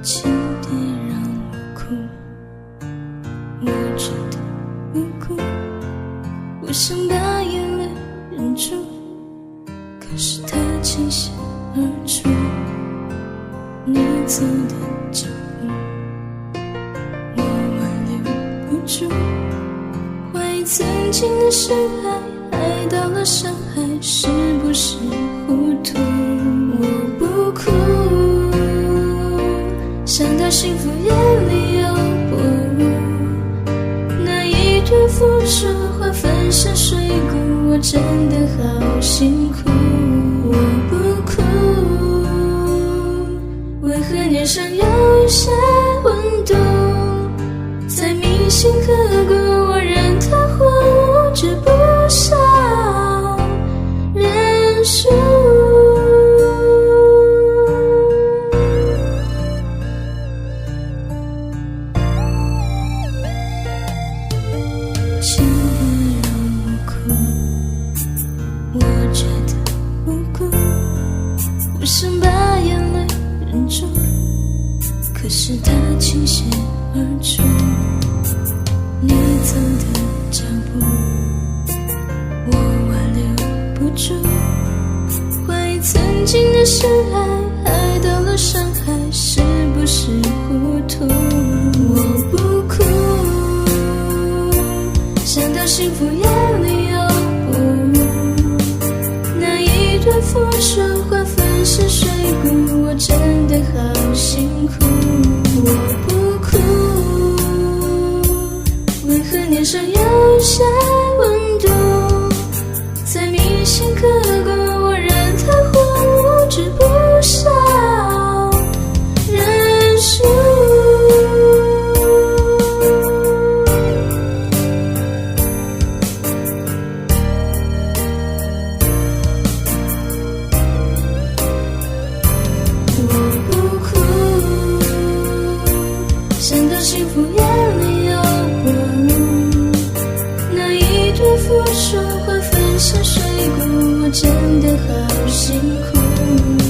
请别让我哭，我真的无辜，我想把眼泪忍住，可是它倾泻而出。你走的脚步，我挽留不住，怀疑曾经的深爱，爱到了伤害，是不是糊涂？我不哭，想到幸福眼里有薄雾，那一堆付出化粉身碎骨，我真的好辛苦。我不哭，为何脸上有一些温度，才铭心刻骨，我任它荒芜，只不想认输。请别让我哭，我觉得无辜，我想把眼泪忍住，可是它倾泻而出。你走的脚步，我挽留不住，怀疑曾经的深爱，爱到了伤害，是不是糊涂？我不哭，想到幸福眼里有薄雾，那一堆付出化粉身碎骨，我真的好辛苦。我不哭，为何脸上有些温度，才铭心刻骨，我任它荒芜，只不想认输。我不哭，想到幸福眼里有薄雾，那一堆付出化粉身碎骨，我真的好辛苦。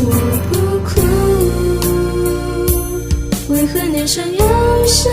我不哭，为何脸上有些